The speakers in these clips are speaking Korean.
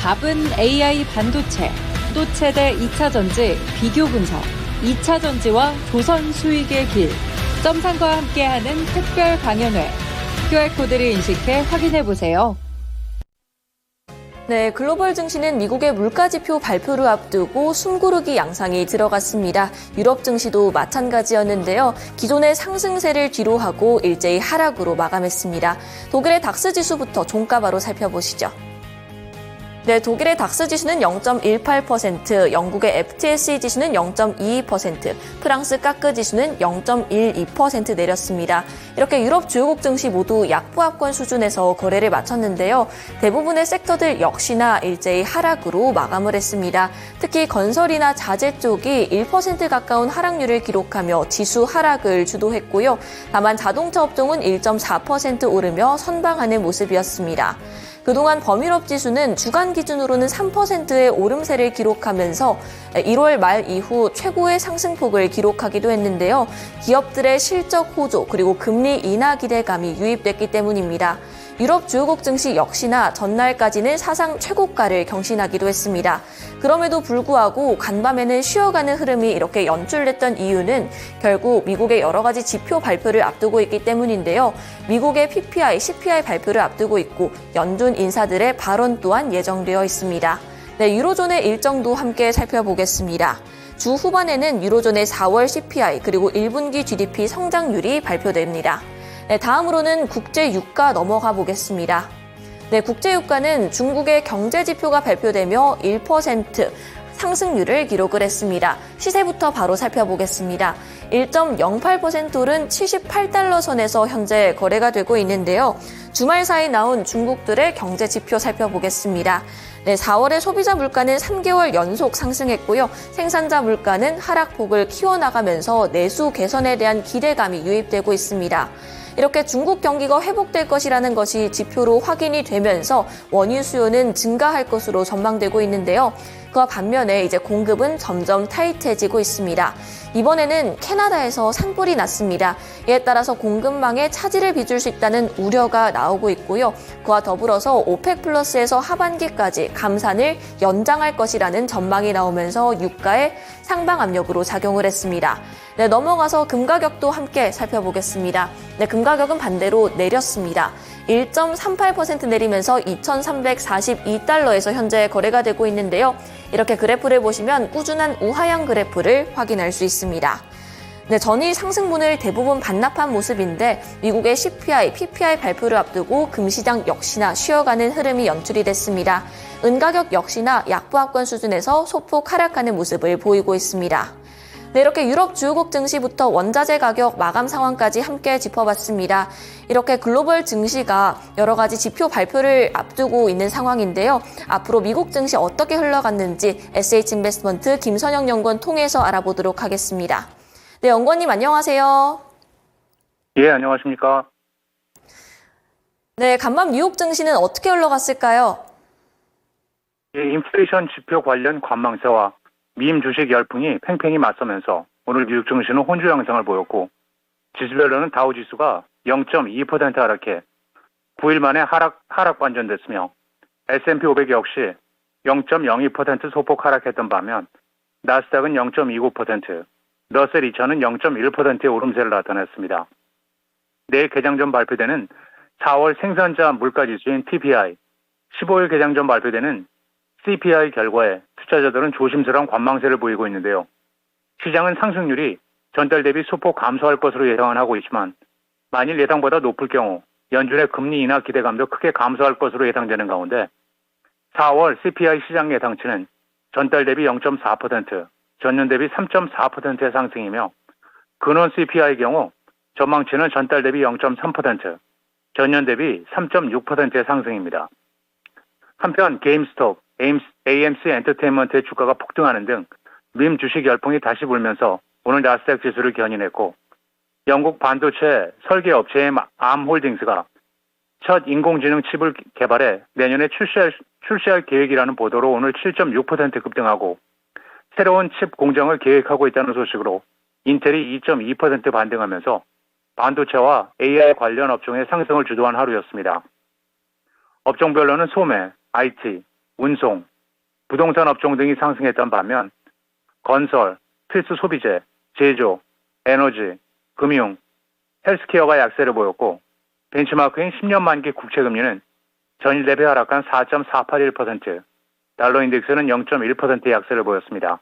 답은 AI 반도체, 또 최대 2차 전지 비교 분석, 2차 전지와 조선 수익의 길, 점상과 함께하는 특별 강연회. QR코드를 인식해 확인해보세요. 네, 글로벌 증시는 미국의 물가지표 발표를 앞두고 숨고르기 양상이 들어갔습니다. 유럽 증시도 마찬가지였는데요. 기존의 상승세를 뒤로하고 일제히 하락으로 마감했습니다. 독일의 닥스 지수부터 종가바로 살펴보시죠. 네, 독일의 닥스 지수는 0.18%, 영국의 FTSE 지수는 0.22%, 프랑스 까크 지수는 0.12% 내렸습니다. 이렇게 유럽 주요국 증시 모두 약보합권 수준에서 거래를 마쳤는데요. 대부분의 섹터들 역시나 일제히 하락으로 마감을 했습니다. 특히 건설이나 자재 쪽이 1% 가까운 하락률을 기록하며 지수 하락을 주도했고요. 다만 자동차 업종은 1.4% 오르며 선방하는 모습이었습니다. 그동안 범유럽 지수는 주간 기준으로는 3%의 오름세를 기록하면서 1월 말 이후 최고의 상승폭을 기록하기도 했는데요. 기업들의 실적 호조 그리고 금리 인하 기대감이 유입됐기 때문입니다. 유럽 주요국 증시 역시나 전날까지는 사상 최고가를 경신하기도 했습니다. 그럼에도 불구하고 간밤에는 쉬어가는 흐름이 이렇게 연출됐던 이유는 결국 미국의 여러 가지 지표 발표를 앞두고 있기 때문인데요. 미국의 PPI, CPI 발표를 앞두고 있고 연준 인사들의 발언 또한 예정되어 있습니다. 네, 유로존의 일정도 함께 살펴보겠습니다. 주 후반에는 유로존의 4월 CPI 그리고 1분기 GDP 성장률이 발표됩니다. 네, 다음으로는 국제 유가 넘어가 보겠습니다. 네, 국제 유가는 중국의 경제 지표가 발표되며 1% 상승률을 기록을 했습니다. 시세부터 바로 살펴보겠습니다. 1.08% 오른 78달러 선에서 현재 거래가 되고 있는데요. 주말 사이 나온 중국들의 경제 지표 살펴보겠습니다. 네, 4월의 소비자 물가는 3개월 연속 상승했고요. 생산자 물가는 하락폭을 키워나가면서 내수 개선에 대한 기대감이 유입되고 있습니다. 이렇게 중국 경기가 회복될 것이라는 것이 지표로 확인이 되면서 원유 수요는 증가할 것으로 전망되고 있는데요. 그와 반면에 이제 공급은 점점 타이트해지고 있습니다. 이번에는 캐나다에서 산불이 났습니다. 이에 따라서 공급망에 차질을 빚을 수 있다는 우려가 나오고 있고요. 그와 더불어서 오펙 플러스에서 하반기까지 감산을 연장할 것이라는 전망이 나오면서 유가에 상방 압력으로 작용을 했습니다. 네, 넘어가서 금 가격도 함께 살펴보겠습니다. 네, 금 가격은 반대로 내렸습니다. 1.38% 내리면서 2,342달러에서 현재 거래가 되고 있는데요. 이렇게 그래프를 보시면 꾸준한 우하향 그래프를 확인할 수 있습니다. 네, 전일 상승분을 대부분 반납한 모습인데 미국의 CPI, PPI 발표를 앞두고 금시장 역시나 쉬어가는 흐름이 연출이 됐습니다. 은 가격 역시나 약보합권 수준에서 소폭 하락하는 모습을 보이고 있습니다. 네, 이렇게 유럽 주요국 증시부터 원자재 가격 마감 상황까지 함께 짚어봤습니다. 이렇게 글로벌 증시가 여러 가지 지표 발표를 앞두고 있는 상황인데요. 앞으로 미국 증시 어떻게 흘러갔는지 SH인베스트먼트 김선영 연구원 통해서 알아보도록 하겠습니다. 네, 연구원님 안녕하세요. 예, 안녕하십니까. 네, 간밤 뉴욕 증시는 어떻게 흘러갔을까요? 예, 인플레이션 지표 관련 관망세와 미임 주식 열풍이 팽팽히 맞서면서 오늘 미국 증시는 혼조 양상을 보였고 지수별로는 다우 지수가 0.2% 하락해 9일 만에 하락 반전됐으며 S&P 500 역시 0.02% 소폭 하락했던 반면 나스닥은 0.29%, 러셀 2000은 0.1%의 오름세를 나타냈습니다. 내일 개장 전 발표되는 4월 생산자 물가지수인 PPI, 15일 개장 전 발표되는 CPI 결과에 투자자들은 조심스러운 관망세를 보이고 있는데요. 시장은 상승률이 전달 대비 소폭 감소할 것으로 예상은 하고 있지만 만일 예상보다 높을 경우 연준의 금리 인하 기대감도 크게 감소할 것으로 예상되는 가운데 4월 CPI 시장 예상치는 전달 대비 0.4%, 전년 대비 3.4%의 상승이며 근원 CPI의 경우 전망치는 전달 대비 0.3%, 전년 대비 3.6%의 상승입니다. 한편 게임스톱, AMC 엔터테인먼트의 주가가 폭등하는 등 밈 주식 열풍이 다시 불면서 오늘 나스닥 지수를 견인했고 영국 반도체 설계 업체인 암홀딩스가 첫 인공지능 칩을 개발해 내년에 출시할 계획이라는 보도로 오늘 7.6% 급등하고 새로운 칩 공정을 계획하고 있다는 소식으로 인텔이 2.2% 반등하면서 반도체와 AI 관련 업종의 상승을 주도한 하루였습니다. 업종별로는 소매, IT, 운송, 부동산 업종 등이 상승했던 반면 건설, 필수 소비재, 제조, 에너지, 금융, 헬스케어가 약세를 보였고 벤치마크인 10년 만기 국채금리는 전일 대비 하락한 4.481%, 달러 인덱스는 0.1%의 약세를 보였습니다.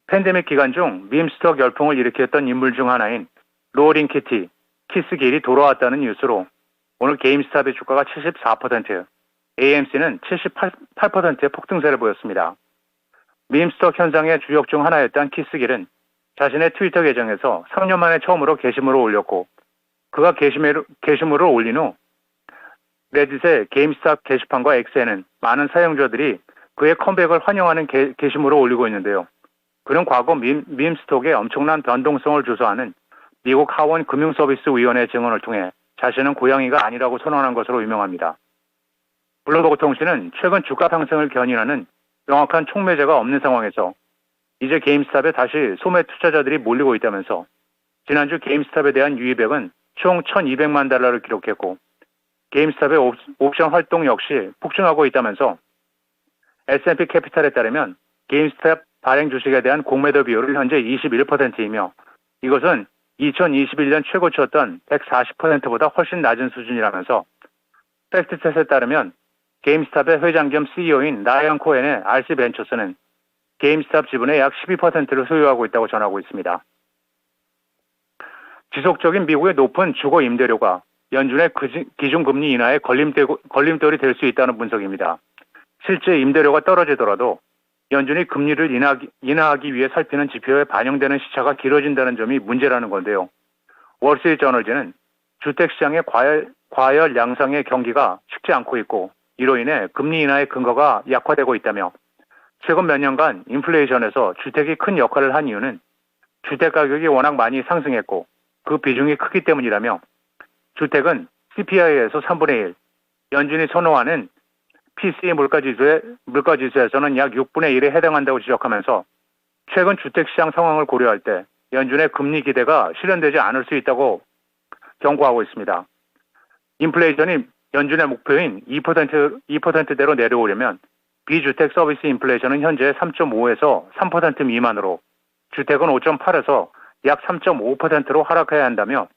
팬데믹 기간 중 밈스톡 열풍을 일으켰던 인물 중 하나인 로어링 키티, 키스길이 돌아왔다는 뉴스로 오늘 게임스탑의 주가가 74%, AMC는 78%의 폭등세를 보였습니다. 밈스톡 현상의 주역 중 하나였던 키스길은 자신의 트위터 계정에서 3년 만에 처음으로 게시물을 올렸고 그가 게시물을 올린 후 레딧의 게임스탑 게시판과 X에는 많은 사용자들이 그의 컴백을 환영하는 게시물을 올리고 있는데요. 그는 과거 밈스톡의 엄청난 변동성을 조사하는 미국 하원 금융서비스위원회 증언을 통해 자신은 고양이가 아니라고 선언한 것으로 유명합니다. 블룸버그 통신은 최근 주가 상승을 견인하는 명확한 촉매제가 없는 상황에서 이제 게임스탑에 다시 소매 투자자들이 몰리고 있다면서 지난주 게임스탑에 대한 유입액은 총 1,200만 달러를 기록했고 게임스탑의 옵션 활동 역시 폭증하고 있다면서 S&P 캐피탈에 따르면 게임스탑 발행 주식에 대한 공매도 비율은 현재 21%이며 이것은 2021년 최고치였던 140%보다 훨씬 낮은 수준이라면서 팩트셋에 따르면 게임스탑의 회장 겸 CEO인 라이언 코엔의 RC 벤처스는 게임스탑 지분의 약 12%를 소유하고 있다고 전하고 있습니다. 지속적인 미국의 높은 주거 임대료가 연준의 기준금리 인하에 걸림돌이 될 수 있다는 분석입니다. 실제 임대료가 떨어지더라도 연준이 금리를 인하하기 위해 살피는 지표에 반영되는 시차가 길어진다는 점이 문제라는 건데요. 월스트리트저널지는 주택시장의 과열 양상의 경기가 식지 않고 있고 이로 인해 금리 인하의 근거가 약화되고 있다며 최근 몇 년간 인플레이션에서 주택이 큰 역할을 한 이유는 주택 가격이 워낙 많이 상승했고 그 비중이 크기 때문이라며 주택은 CPI에서 3분의 1, 연준이 선호하는 PCE 물가지수에서는 약 6분의 1에 해당한다고 지적하면서 최근 주택시장 상황을 고려할 때 연준의 금리 기대가 실현되지 않을 수 있다고 경고하고 있습니다. 인플레이션이 연준의 목표인 2%대로 내려오려면 비주택 서비스 인플레이션은 현재 3.5에서 3% 미만으로 주택은 5.8에서 약 3.5%로 하락해야 한다며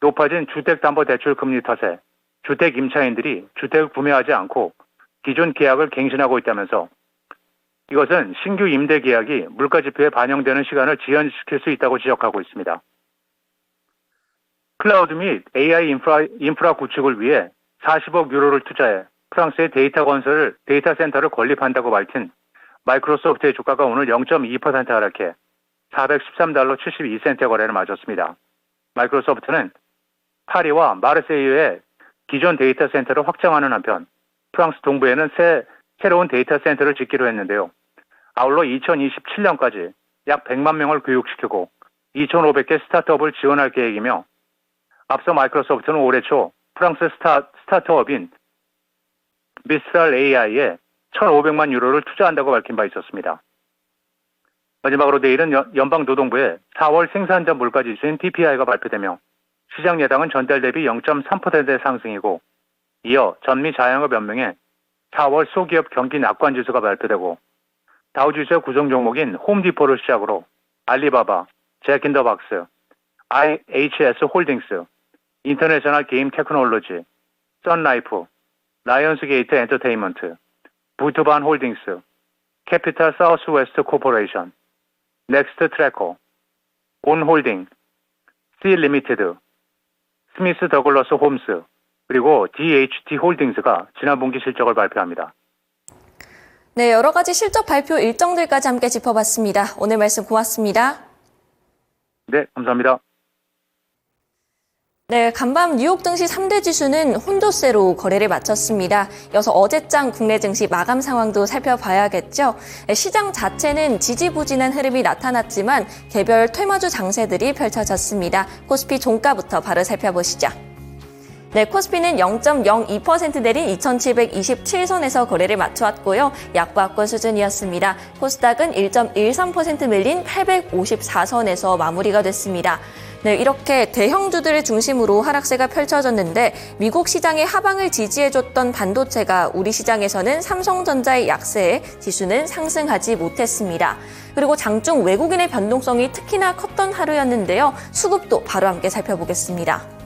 높아진 주택담보대출 금리 탓에 주택 임차인들이 주택을 구매하지 않고 기존 계약을 갱신하고 있다면서 이것은 신규 임대 계약이 물가지표에 반영되는 시간을 지연시킬 수 있다고 지적하고 있습니다. 클라우드 및 AI 인프라 구축을 위해 40억 유로를 투자해 프랑스의 데이터 센터를 건립한다고 밝힌 마이크로소프트의 주가가 오늘 0.2% 하락해 413달러 72센트의 거래를 마쳤습니다. 마이크로소프트는 파리와 마르세유에 기존 데이터 센터를 확장하는 한편 프랑스 동부에는 새로운 데이터 센터를 짓기로 했는데요. 아울러 2027년까지 약 100만 명을 교육시키고 2,500개 스타트업을 지원할 계획이며 앞서 마이크로소프트는 올해 초 프랑스 스타트업인 미스트랄 AI에 1,500만 유로를 투자한다고 밝힌 바 있었습니다. 마지막으로 내일은 연방노동부의 4월 생산자 물가지수인 PPI가 발표되며 시장 예상은 전달 대비 0.3%의 상승이고 이어 전미 자영업 연맹의 4월 소기업 경기 낙관 지수가 발표되고 다우지수의 구성 종목인 홈디포를 시작으로 알리바바, 잭인더박스, IHS 홀딩스, 인터내셔널 게임 테크놀로지, 선라이프, 라이언스게이트 엔터테인먼트, 부트반 홀딩스, 캐피탈 사우스웨스트 코퍼레이션, 넥스트 트래커, 온홀딩, C 리미티드, 스미스 더글러스 홈스, 그리고 DHT 홀딩스가 지난 분기 실적을 발표합니다. 네, 여러 가지 실적 발표 일정들까지 함께 짚어봤습니다. 오늘 말씀 고맙습니다. 네, 감사합니다. 네, 간밤 뉴욕 증시 3대 지수는 혼조세로 거래를 마쳤습니다. 이어서 어제장 국내 증시 마감 상황도 살펴봐야겠죠. 시장 자체는 지지부진한 흐름이 나타났지만 개별 퇴마주 장세들이 펼쳐졌습니다. 코스피 종가부터 바로 살펴보시죠. 네, 코스피는 0.02% 내린 2,727선에서 거래를 마쳐왔고요. 약보합권 수준이었습니다. 코스닥은 1.13% 밀린 854선에서 마무리가 됐습니다. 네, 이렇게 대형주들을 중심으로 하락세가 펼쳐졌는데 미국 시장의 하방을 지지해줬던 반도체가 우리 시장에서는 삼성전자의 약세에 지수는 상승하지 못했습니다. 그리고 장중 외국인의 변동성이 특히나 컸던 하루였는데요. 수급도 바로 함께 살펴보겠습니다.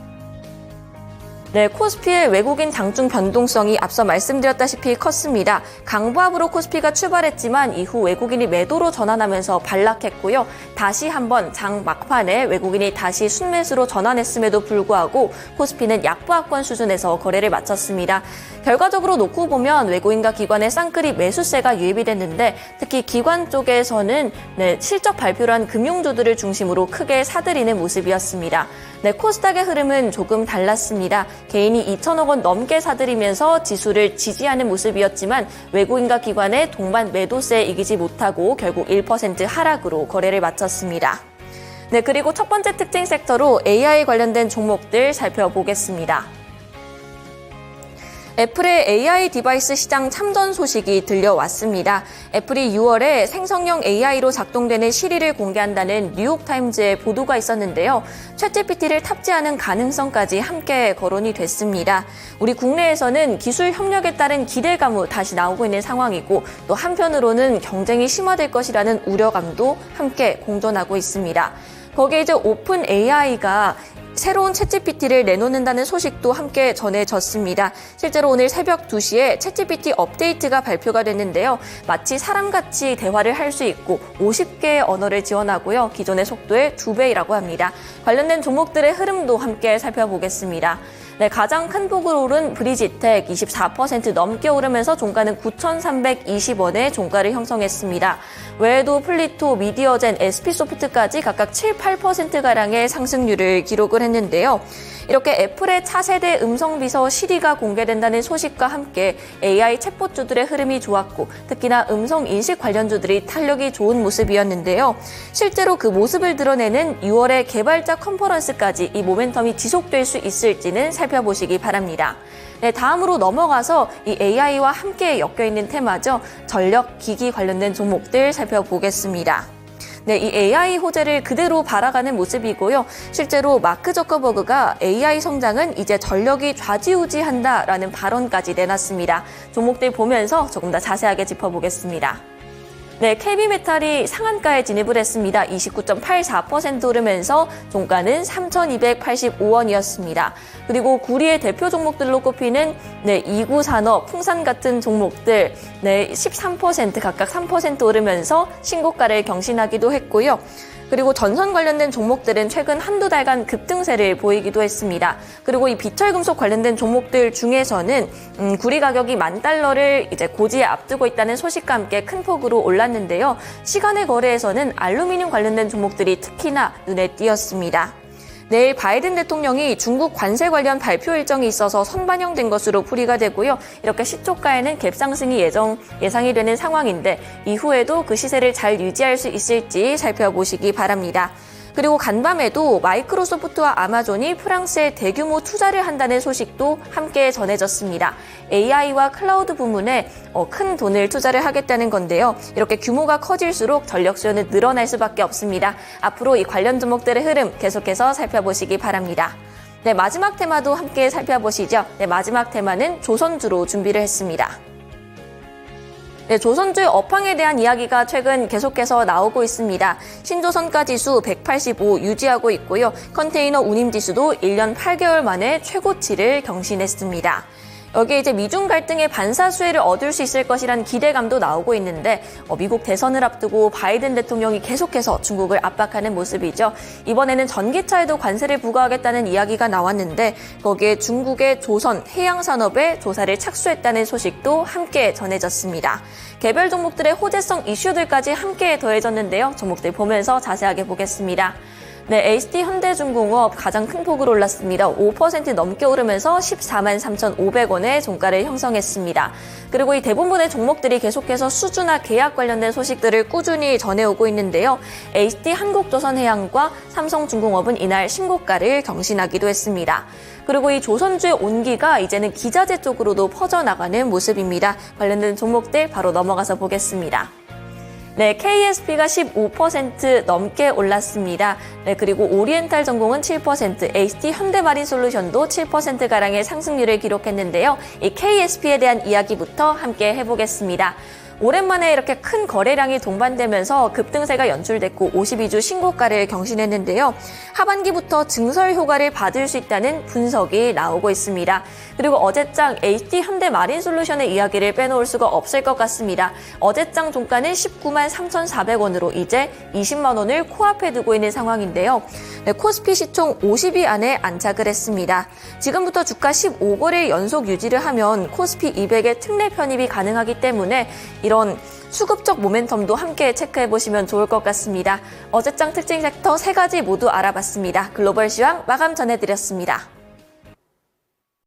네, 코스피의 외국인 장중 변동성이 앞서 말씀드렸다시피 컸습니다. 강보합으로 코스피가 출발했지만 이후 외국인이 매도로 전환하면서 반락했고요. 다시 한번 장 막판에 외국인이 다시 순매수로 전환했음에도 불구하고 코스피는 약보합권 수준에서 거래를 마쳤습니다. 결과적으로 놓고 보면 외국인과 기관의 쌍끌이 매수세가 유입이 됐는데 특히 기관 쪽에서는 실적 발표를 한 금융주들을 중심으로 크게 사들이는 모습이었습니다. 네, 코스닥의 흐름은 조금 달랐습니다. 개인이 2천억 원 넘게 사들이면서 지수를 지지하는 모습이었지만 외국인과 기관의 동반 매도세에 이기지 못하고 결국 1% 하락으로 거래를 마쳤습니다. 네, 그리고 첫 번째 특징 섹터로 AI 관련된 종목들 살펴보겠습니다. 애플의 AI 디바이스 시장 참전 소식이 들려왔습니다. 애플이 6월에 생성형 AI로 작동되는 시리를 공개한다는 뉴욕타임즈의 보도가 있었는데요. 챗GPT를 탑재하는 가능성까지 함께 거론이 됐습니다. 우리 국내에서는 기술 협력에 따른 기대감이 다시 나오고 있는 상황이고 또 한편으로는 경쟁이 심화될 것이라는 우려감도 함께 공존하고 있습니다. 거기에 이제 오픈 AI가 새로운 챗GPT를 내놓는다는 소식도 함께 전해졌습니다. 실제로 오늘 새벽 2시에 챗GPT 업데이트가 발표가 됐는데요. 마치 사람같이 대화를 할 수 있고 50개의 언어를 지원하고요. 기존의 속도의 2배이라고 합니다. 관련된 종목들의 흐름도 함께 살펴보겠습니다. 네, 가장 큰 폭을 오른 브리지텍 24% 넘게 오르면서 종가는 9,320원의 종가를 형성했습니다. 외에도 플리토, 미디어젠, SP소프트까지 각각 7, 8%가량의 상승률을 기록을 했는데요. 이렇게 애플의 차세대 음성비서 시리가 공개된다는 소식과 함께 AI 챗봇주들의 흐름이 좋았고 특히나 음성인식 관련주들이 탄력이 좋은 모습이었는데요. 실제로 그 모습을 드러내는 6월의 개발자 컨퍼런스까지 이 모멘텀이 지속될 수 있을지는 살펴보시기 바랍니다. 네, 다음으로 넘어가서 이 AI와 함께 엮여있는 테마죠. 전력, 기기 관련된 종목들 살펴보겠습니다. 네, 이 AI 호재를 그대로 바라가는 모습이고요. 실제로 마크 저커버그가 AI 성장은 이제 전력이 좌지우지한다라는 발언까지 내놨습니다. 종목들 보면서 조금 더 자세하게 짚어보겠습니다. 네, KB메탈이 상한가에 진입을 했습니다. 29.84% 오르면서 종가는 3,285원이었습니다. 그리고 구리의 대표 종목들로 꼽히는 이구산업, 풍산 같은 종목들 13% 각각 3% 오르면서 신고가를 경신하기도 했고요. 그리고 전선 관련된 종목들은 최근 한두 달간 급등세를 보이기도 했습니다. 그리고 이 비철금속 관련된 종목들 중에서는 구리 가격이 $10,000를 이제 고지에 앞두고 있다는 소식과 함께 큰 폭으로 올랐는데요. 시간의 거래에서는 알루미늄 관련된 종목들이 특히나 눈에 띄었습니다. 내일 바이든 대통령이 중국 관세 관련 발표 일정이 있어서 선반영된 것으로 풀이가 되고요. 이렇게 시초가에는 갭상승이 예상이 되는 상황인데 이후에도 그 시세를 잘 유지할 수 있을지 살펴보시기 바랍니다. 그리고 간밤에도 마이크로소프트와 아마존이 프랑스에 대규모 투자를 한다는 소식도 함께 전해졌습니다. AI와 클라우드 부문에 큰 돈을 투자를 하겠다는 건데요. 이렇게 규모가 커질수록 전력 수요는 늘어날 수밖에 없습니다. 앞으로 이 관련 종목들의 흐름 계속해서 살펴보시기 바랍니다. 네, 마지막 테마도 함께 살펴보시죠. 네, 마지막 테마는 조선주로 준비를 했습니다. 네, 조선주의 업황에 대한 이야기가 최근 계속해서 나오고 있습니다. 신조선가 지수 185 유지하고 있고요. 컨테이너 운임 지수도 1년 8개월 만에 최고치를 경신했습니다. 여기에 이제 미중 갈등의 반사 수혜를 얻을 수 있을 것이란 기대감도 나오고 있는데 미국 대선을 앞두고 바이든 대통령이 계속해서 중국을 압박하는 모습이죠. 이번에는 전기차에도 관세를 부과하겠다는 이야기가 나왔는데 거기에 중국의 조선 해양산업에 조사를 착수했다는 소식도 함께 전해졌습니다. 개별 종목들의 호재성 이슈들까지 함께 더해졌는데요. 종목들 보면서 자세하게 보겠습니다. 네, HT 현대중공업 가장 큰 폭으로 올랐습니다. 5% 넘게 오르면서 143,500원의 종가를 형성했습니다. 그리고 이 대부분의 종목들이 계속해서 수주나 계약 관련된 소식들을 꾸준히 전해오고 있는데요. HT 한국조선해양과 삼성중공업은 이날 신고가를 경신하기도 했습니다. 그리고 이 조선주의 온기가 이제는 기자재 쪽으로도 퍼져나가는 모습입니다. 관련된 종목들 바로 넘어가서 보겠습니다. 네, KSP가 15% 넘게 올랐습니다. 네, 그리고 오리엔탈 전공은 7%, HT 현대마린솔루션도 7%가량의 상승률을 기록했는데요. 이 KSP에 대한 이야기부터 함께 해보겠습니다. 오랜만에 이렇게 큰 거래량이 동반되면서 급등세가 연출됐고 52주 신고가를 경신했는데요. 하반기부터 증설 효과를 받을 수 있다는 분석이 나오고 있습니다. 그리고 어제장 HT 현대마린솔루션의 이야기를 빼놓을 수가 없을 것 같습니다. 어제장 종가는 19만 3,400원으로 이제 20만 원을 코앞에 두고 있는 상황인데요. 네, 코스피 시총 50위 안에 안착을 했습니다. 지금부터 주가 15거래일 연속 유지를 하면 코스피 200의 특례 편입이 가능하기 때문에 이런 수급적 모멘텀도 함께 체크해보시면 좋을 것 같습니다. 어제장 특징 섹터 3가지 모두 알아봤습니다. 글로벌 시황 마감 전해드렸습니다.